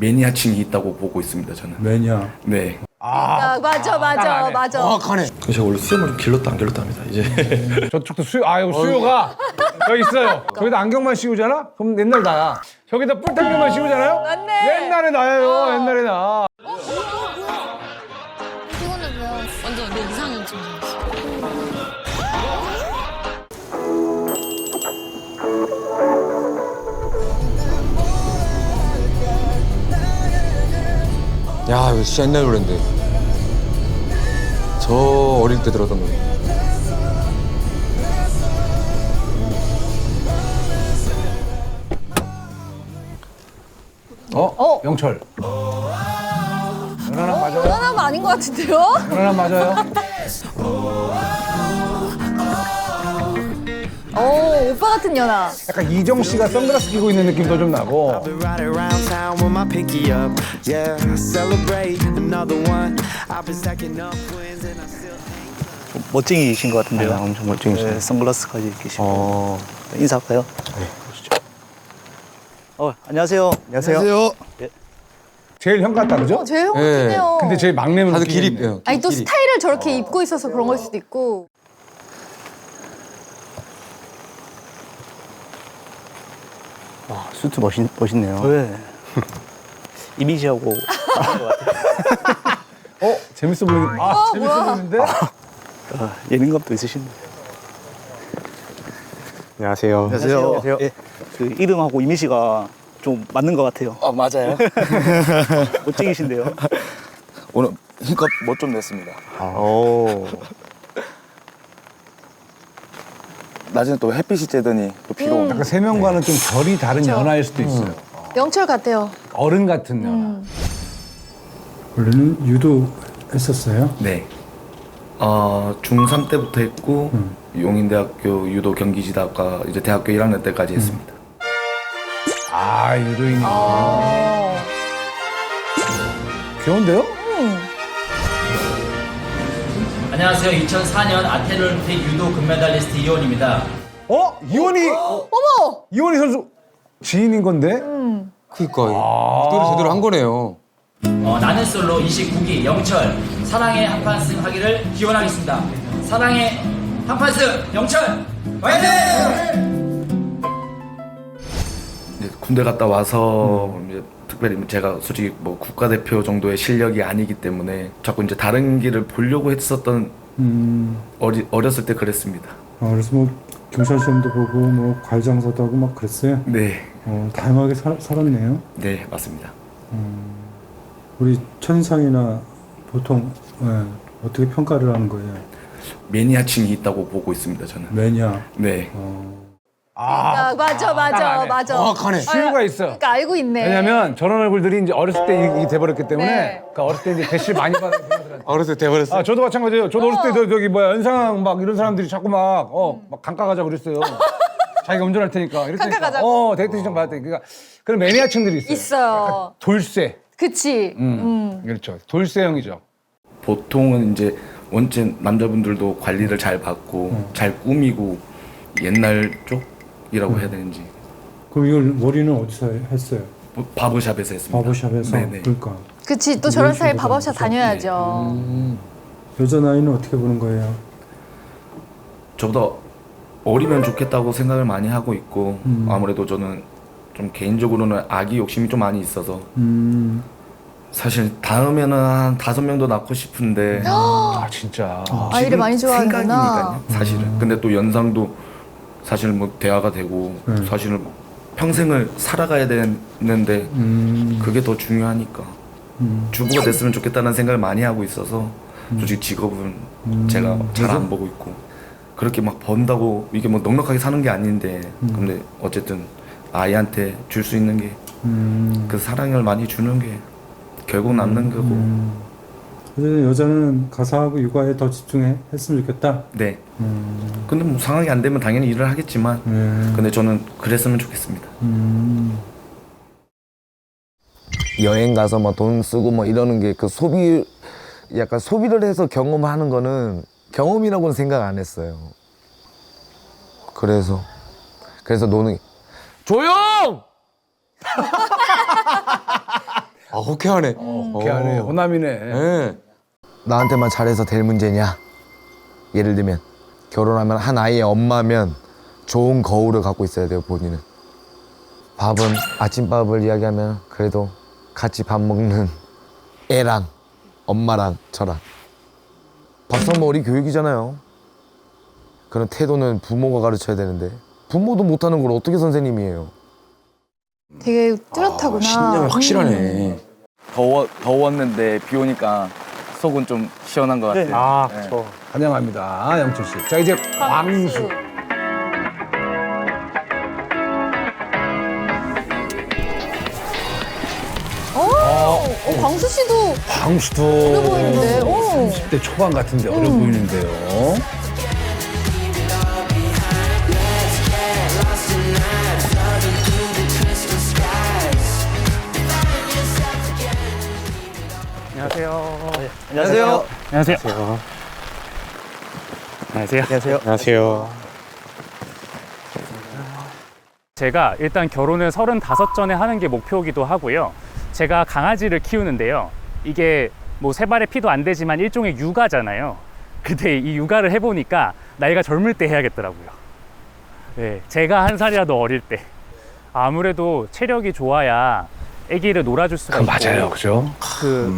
매니아층이 있다고 보고 있습니다, 저는. 매니아. 네. 아, 맞아. 정확하네. 제가 원래 수염을 좀 길렀다 안 길렀다 합니다, 이제. 저쪽도 여기 수요가 여기 있어요. 저기다 안경만 씌우잖아? 그럼 옛날 나야. 저기다 뿔탄경만 씌우잖아요? 맞네. 옛날에 나예요. 옛날에 나. 피곤해 보여. 완전 내 이상형처럼 생겼어. 야, 이거 진짜 옛날 노래인데. 저 어릴 때 들었던 노래. 영철. 연하남 맞아요? 연하남 아닌 것 같은데요? 연하남 맞아요? 오, 오빠 같은 연하. 약간 이정 씨가 선글라스 끼고 있는 느낌도 좀 나고. Been riding around town with my pinky up. Yeah, celebrate another one. I've been stacking up wins and I still ain't. 멋쟁이신 것 같은데요. 엄청 멀쩡해지네. 네, 선글라스까지 끼시고. 인사할까요? 네, 보시죠. 안녕하세요. 안녕하세요. 제일 형 같다, 그죠? 제일 형 네. 같네요. 근데 제일 막내면 다들 웃기겠네. 길이 입혀요. 아니 또 길이. 스타일을 저렇게 입고 있어서 그런 걸 수도 있고. 와, 수트 멋있네요. 네. 이미지하고 재밌어 보이는. 재밌어 보이는데? 예능감도 있으신데. 안녕하세요. 안녕하세요. 예, 그 이름하고 이미지가 좀 맞는 것 같아요. 아, 맞아요. 멋쟁이신데요. 오늘 힘껏 멋 좀 냈습니다. 오. 낮에는 또 햇빛이 쬐더니 또 비가 오네. 약간 세 명과는 좀 결이 다른 연하일 수도 있어요. 영철 같아요. 어른 같은 연하. 원래는 유도 했었어요? 네. 중3 때부터 했고 용인대학교 유도 경기지도학과 이제 대학교 1학년 때까지 했습니다. 아, 유도인이. 귀여운데요? 안녕하세요. 2004년 아테네올림픽 유도 금메달리스트 이원입니다. 이원희! 어머! 이원희 선수 지인인 건데? 그니까. 유도를 제대로 한 거네요. 나는 솔로 29기 영철 사랑의 한판승 하기를 기원하겠습니다. 사랑의 한판승 영철 화이팅! 이제 군대 갔다 와서 이제 특별히 제가 솔직히 뭐 국가대표 정도의 실력이 아니기 때문에 자꾸 이제 다른 길을 보려고 했었던 어렸을 때 그랬습니다. 그래서 뭐 경찰 시험도 보고 뭐 과외장사도 하고 막 그랬어요? 네, 다양하게 살았네요. 네 맞습니다. 우리 첫인상이나 보통 어떻게 평가를 하는 거예요? 매니아층이 있다고 보고 있습니다, 저는. 매니아. 네. 맞아. 정확하네. 수요가 있어. 그러니까 알고 있네. 왜냐면 저런 얼굴들이 이제 어렸을 때 이게 돼버렸기 때문에 네. 그러니까 어렸을 때 이제 대시를 많이 받은 사람들한테. 어렸을 때 돼버렸어. 저도 마찬가지예요. 저도 어렸을 때 저기 연상 막 이런 사람들이 자꾸 막 강가 가자 그랬어요. 자기가 운전할 테니까. 강가 가자고? 데이트 신청 받을 때. 그러니까 그런 매니아층들이 있어요. 있어요. 돌쇠. 그치. 그렇죠. 돌쇠형이죠. 보통은 이제 원체 남자분들도 관리를 잘 받고 잘 꾸미고 옛날 쪽이라고 해야 되는지 그럼 이걸 머리는 어디서 했어요? 바버샵에서 했습니다. 바버샵에서? 네네. 그러니까. 그치. 또 저런 스타일 식으로 바버샵 다녀야죠. 여자 나이는 어떻게 보는 거예요? 저보다 어리면 좋겠다고 생각을 많이 하고 있고 아무래도 저는 좀 개인적으로는 아기 욕심이 좀 많이 있어서 사실 다음에는 한 5명도 낳고 싶은데 아 진짜. 아이를 많이 좋아하는구나. 생각이니까요, 사실은. 근데 또 연상도 사실 뭐 대화가 되고 사실은 평생을 살아가야 되는데 그게 더 중요하니까 주부가 됐으면 좋겠다는 생각을 많이 하고 있어서 솔직히 직업은 제가 잘 안 보고 있고 그렇게 막 번다고 이게 뭐 넉넉하게 사는 게 아닌데 근데 어쨌든 아이한테 줄 수 있는 게 그 사랑을 많이 주는 게 결국 남는 거고. 그래서 여자는 가사하고 육아에 더 집중했으면 좋겠다. 네. 근데 뭐 상황이 안 되면 당연히 일을 하겠지만 근데 저는 그랬으면 좋겠습니다. 여행 가서 뭐 돈 쓰고 뭐 이러는 게 그 약간 소비를 해서 경험하는 거는 경험이라고는 생각 안 했어요. 그래서 노는 조용! 아, 호쾌하네. 호쾌하네. 호남이네. 네. 나한테만 잘해서 될 문제냐? 예를 들면 결혼하면 한 아이의 엄마면 좋은 거울을 갖고 있어야 돼요, 본인은. 밥은 아침밥을 이야기하면 그래도 같이 밥 먹는 애랑 엄마랑 저랑 밥상머리 교육이잖아요. 그런 태도는 부모가 가르쳐야 되는데 부모도 못하는 걸 어떻게 선생님이에요? 되게 뚜렷하구나. 신념이 확실하네. 더웠는데 비 오니까 속은 좀 시원한 것 같아요. 아, 그렇죠. 환영합니다, 영철 씨. 자, 이제 광수. 광수 씨도 광수도 어려 보이는데. 오. 30대 초반 같은데 어려 보이는데요. 안녕하세요. 안녕하세요. 안녕하세요. 안녕하세요. 제가 일단 결혼을 35전에 하는 게 목표이기도 하고요. 제가 강아지를 키우는데요. 이게 뭐 세 발의 피도 안 되지만 일종의 육아잖아요. 근데 이 육아를 해보니까 나이가 젊을 때 해야겠더라고요. 네, 제가 한 살이라도 어릴 때. 아무래도 체력이 좋아야 아기를 놀아줄 수가 있고. 맞아요, 그죠?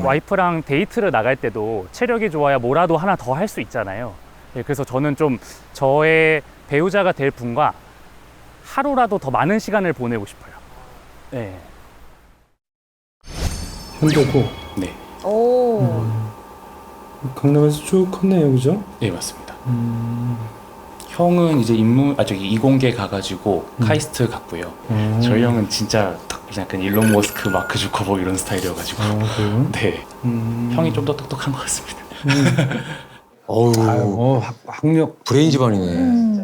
와이프랑 데이트를 나갈 때도 체력이 좋아야 뭐라도 하나 더 할 수 있잖아요. 네, 그래서 저는 좀 저의 배우자가 될 분과 하루라도 더 많은 시간을 보내고 싶어요. 네. 현대고 네. 오. 강남에서 쭉 컸네요, 그죠? 네, 맞습니다. 형은 이제 이공계 가가지고 카이스트 갔고요. 저희 형은 진짜 약간 일론 머스크, 마크 주커버그 이런 스타일이어가지고. 그래요? 네. 형이 좀 더 똑똑한 것 같습니다. 어우, 학력. 브레인 집안이네.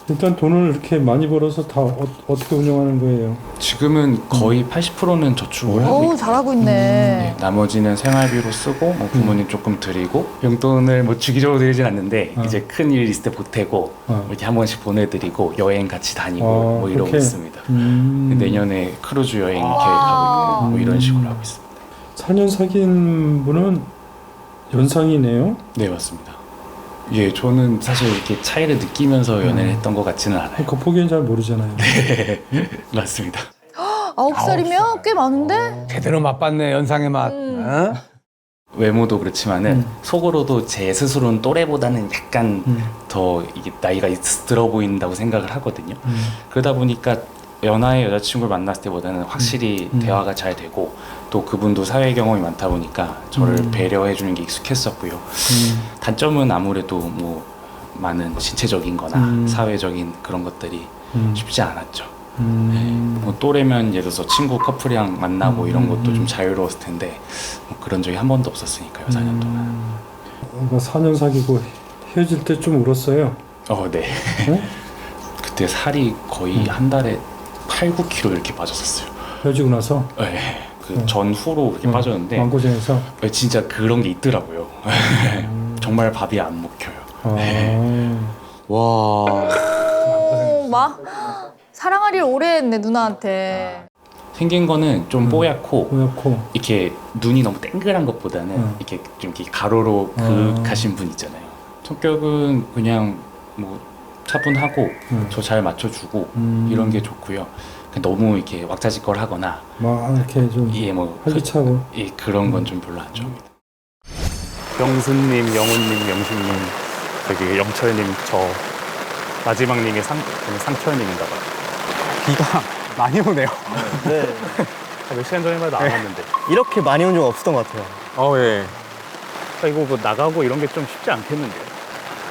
일단 돈을 이렇게 많이 벌어서 다 어떻게 운영하는 거예요? 지금은 거의 80%는 저축을 하고 오, 있고요. 잘하고 있네. 네, 나머지는 생활비로 쓰고 뭐 부모님 조금 드리고 용돈을 뭐 주기적으로 드리진 않는데 이제 큰 일 있을 때 보태고 이렇게 한 번씩 보내드리고 여행 같이 다니고 뭐 이러고 그렇게. 있습니다. 내년에 크루즈 여행 계획하고 있고 뭐 이런 식으로 하고 있습니다. 4년 사귄 분은 연상이네요? 네, 맞습니다. 예, 저는 사실 이렇게 차이를 느끼면서 연애를 했던 것 같지는 않아요. 겉보기엔 잘 모르잖아요. 네, 맞습니다. 9살이면 꽤 많은데? 제대로 맛봤네, 연상의 맛. 어? 외모도 그렇지만은 속으로도 제 스스로는 또래보다는 약간 더 이게 나이가 들어 보인다고 생각을 하거든요. 그러다 보니까 연하의 여자친구를 만났을 때보다는 확실히 대화가 잘 되고 또 그분도 사회 경험이 많다 보니까 저를 배려해 주는 게 익숙했었고요. 단점은 아무래도 뭐 많은 신체적인 거나 사회적인 그런 것들이 쉽지 않았죠. 네, 뭐 또래면 예를 들어서 친구 커플이랑 만나고 이런 것도 좀 자유로웠을 텐데 뭐 그런 적이 한 번도 없었으니까요. 4년 동안. 뭔가 4년 사귀고 헤어질 때 좀 울었어요. 네. 네? 그때 살이 거의 한 달에 8, 9kg 이렇게 빠졌었어요. 헤어지고 나서 네. 그 전후로 그렇게 빠졌는데 마음고생해서. 진짜 그런 게 있더라고요. 정말 밥이 안 먹혀요. 와. 사랑하리를 오래 했네, 누나한테. 생긴 거는 좀 뽀얗고 이렇게 눈이 너무 땡글한 것보다는 이렇게 좀 이렇게 가로로 그윽하신 분 있잖아요. 성격은 그냥 뭐 차분하고 저 잘 맞춰주고 이런 게 좋고요. 너무 이렇게 왁자지껄 하거나 막 이렇게 좀 뭐 활기차고. 그런 건 좀 별로 안 좋아합니다. 영수님, 영훈님, 영식님, 저기 영철님, 저 마지막님이 상철님인가 봐요. 비가 많이 오네요. 네. 몇 시간 전에만 나왔는데. 이렇게 많이 온 적 없었던 것 같아요. 예. 이거 뭐 나가고 이런 게 좀 쉽지 않겠는데요.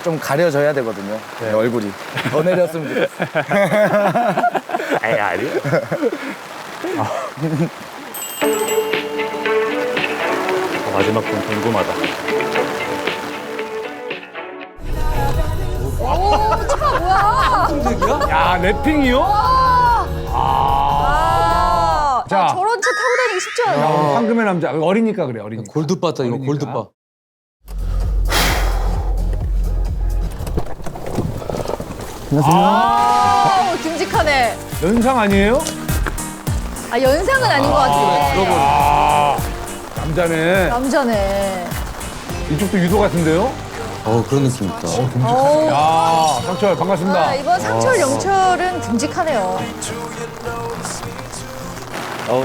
좀 가려져야 되거든요. 네, 얼굴이. 더 내렸으면 좋겠어요. 아니요. 마지막 분 궁금하다. 오, 차 뭐야? 야, 랩핑이요? 자. 저런 차 타고 다니기 쉽지 않아. 황금의 남자. 어리니까 그래, 어리니까. 골드바다 이거 골드바. 듬직하네. 연상 아니에요? 연상은 아닌 것 같은데. 남자네. 남자네. 이쪽도 유도 같은데요? 그런 느낌 있다. 어우. 야, 상철 반갑습니다. 아, 이번 상철 영철은 듬직하네요.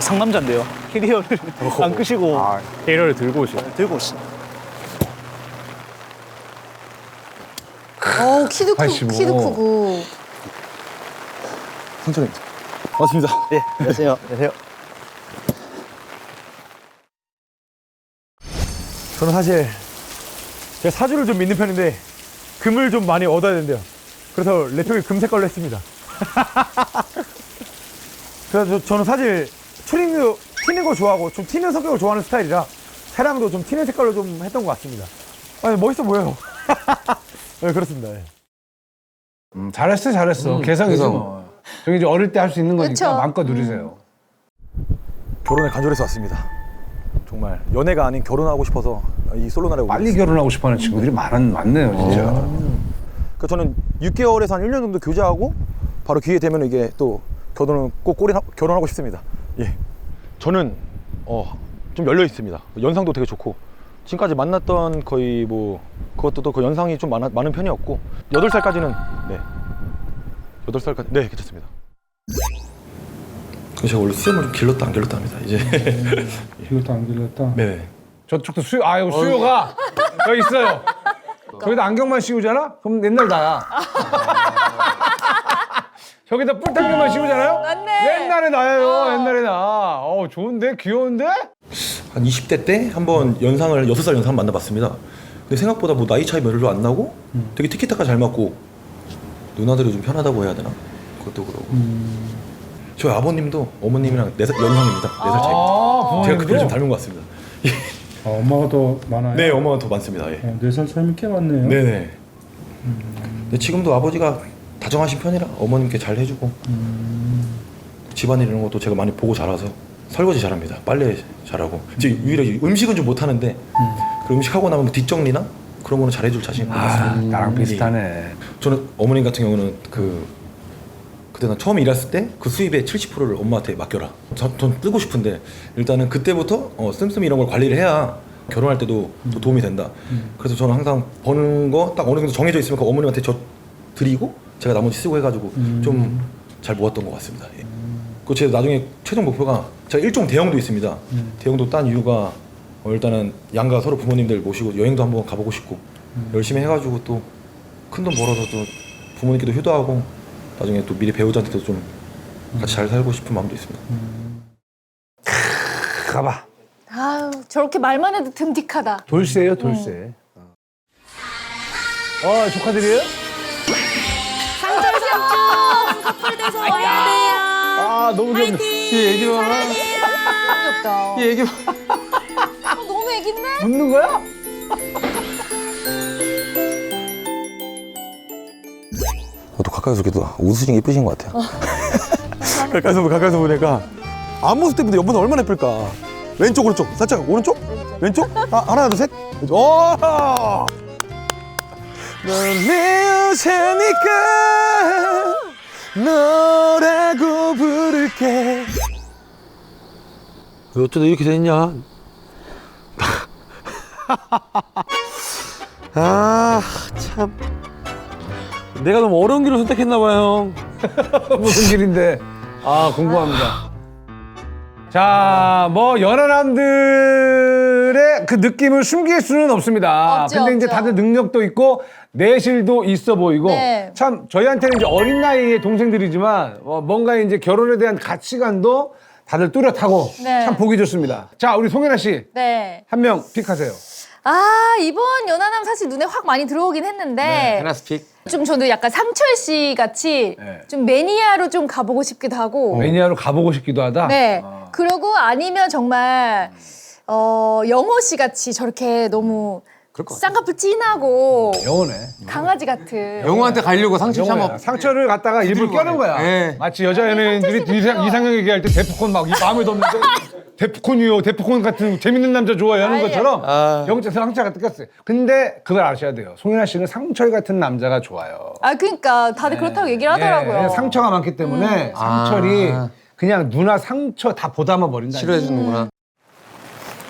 상남자인데요. 캐리어를 안 끄시고 캐리어를 들고 오시네. 들고 오시. 키도 85. 키도 크고. 상철입니다. 맞습니다. 네, 안녕하세요. 안녕하세요. 저는 사실 제가 사주를 좀 믿는 편인데 금을 좀 많이 얻어야 된대요. 그래서 레토기 금 색깔로 했습니다. 그래서 저는 사실 튀는 거 좋아하고 좀 튀는 성격을 좋아하는 스타일이라 차량도 좀 튀는 색깔로 좀 했던 것 같습니다. 아니 멋있어 보여요. 네, 그렇습니다. 네. 잘했어 잘했어. 개성이죠. 뭐. 저기 이제 어릴 때 할 수 있는 거니까 그쵸? 마음껏 누리세요. 결혼에 간절해서 왔습니다. 정말 연애가 아닌 결혼하고 싶어서 이 솔로나라에 빨리 결혼하고 싶어하는 친구들이 많네요 진짜. 그러니까 저는 6개월에서 한 1년 정도 교제하고 바로 기회 되면 이게 또 결혼은 꼭 결혼하고 싶습니다. 예. 저는 좀 열려 있습니다. 연상도 되게 좋고 지금까지 만났던 거의 뭐 그것도 또 그 연상이 좀 많은 편이었고 8살까지는 네 8살까지 네 괜찮습니다. 제가 원래 수염을 좀 길렀다 안 길렀다 합니다. 이제 길렀다 안 길렀다. 네. 저쪽도 이거 수요가 여기 있어요. 저기다 안경만 씌우잖아? 그럼 옛날 나야. 저기다 뿔딱지만 씌우잖아요? 맞네. 옛날에 나예요. 옛날에 나. 좋은데? 귀여운데? 한 20대 때 한번 6살 연상을 만나봤습니다. 근데 생각보다 뭐 나이 차이 별로 안 나고 되게 티키타카 잘 맞고 누나들이 좀 편하다고 해야 되나? 그것도 그러고. 저희 아버님도 어머님이랑 4살 연상입니다. 4살 차이. 제가 그때를 좀 닮은 것 같습니다. 엄마가 더 많아요? 네, 엄마가 더 많습니다. 예. 4살 차이면 꽤 많네요. 네네. 근데 지금도 아버지가 다정하신 편이라 어머님께 잘 해주고 집안일 이런 것도 제가 많이 보고 자라서 설거지 잘합니다. 빨래 잘하고 지금 유일하게 음식은 좀 못하는데 그 음식하고 나면 뭐 뒷정리나 그런 거는 잘해줄 자신이 있습니다. 나랑 비슷하네. 저는 어머님 같은 경우는 그때 난 처음 일했을 때 그 수입의 70%를 엄마한테 맡겨라. 전 뜨고 싶은데 일단은 그때부터 씀씀이 이런 걸 관리를 해야 결혼할 때도 또 도움이 된다. 그래서 저는 항상 버는 거 딱 어느 정도 정해져 있으면 그 어머님한테 저 드리고 제가 나머지 쓰고 해가지고 좀 잘 모았던 것 같습니다. 예. 그 제 나중에 최종 목표가 제가 일종 대형도 있습니다. 대형도 딴 이유가 일단은 양가 서로 부모님들 모시고 여행도 한번 가보고 싶고 열심히 해가지고 또 큰 돈 벌어서 또 부모님께도 효도하고 나중에 또 미래 배우자한테도 좀 같이 잘 살고 싶은 마음도 있습니다. 가봐. 아유, 저렇게 말만 해도 듬직하다. 돌쇠예요, 돌쇠. 조카들이에요? 상철 삼촌 커플 돼서 와야 돼요. 너무 귀엽네. 얘 애기 봐라. 귀엽다. 얘 애기 봐. 너무 애긴데? 웃는 거야? 또 가까이서 보기도 웃으신 게 예쁘신 것 같아요. 가까이서 보니까 앞모습 때문에 옆모습 얼마나 예쁠까. 왼쪽 오른쪽 살짝 오른쪽 왼쪽 하나 둘 셋. 오! 넌 미우새니까 너라고 부를게. 왜 어쩌다 이렇게 됐냐? 참. 내가 너무 어려운 길을 선택했나 봐요. 무슨 길인데? 궁금합니다. 자, 뭐 연하남들의 그 느낌을 숨길 수는 없습니다. 없죠, 근데 이제 없죠. 다들 능력도 있고 내실도 있어 보이고 네. 참 저희한테는 이제 어린 나이의 동생들이지만 뭔가 이제 결혼에 대한 가치관도 다들 뚜렷하고 네. 참 보기 좋습니다. 자, 우리 송혜나 씨 네. 한 명 픽하세요. 이번 연하남 사실 눈에 확 많이 들어오긴 했는데 헤나스픽. 좀 저도 약간 상철 씨 같이 네. 좀 매니아로 좀 가보고 싶기도 하고 매니아로 가보고 싶기도 하다. 네. 그리고 아니면 정말 영호 씨 같이 저렇게 너무 쌍꺼풀 진하고 영호네. 강아지 같은 영호한테 가려고 상처 영호야. 참아. 상처를 갖다가 일부러 껴는 거야. 네. 마치 여자 연예인들이 이상형 얘기할 때 데프콘 막 마음에 뒀는데 데프콘이요. 데프콘 같은 재밌는 남자 좋아해 하는 것처럼 영재 상처 갖다 꼈어요. 근데 그걸 아셔야 돼요. 송혜나 씨는 상철 같은 남자가 좋아요. 그러니까 다들 그렇다고 얘기를 하더라고요. 상처가 많기 때문에 상철이 그냥 누나 상처 다 보담아 버린다. 싫어해 주는구나.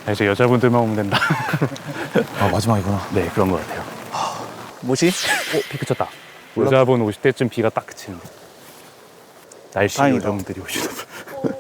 이제 여자분들만 오면 된다. 아 마지막이구나. 네, 그런 것 같아요. 뭐지? 비 그쳤다. 여자분 오실 때쯤 비가 딱 그치는데. 날씨 다행이다. 요정들이 오시나 봐요.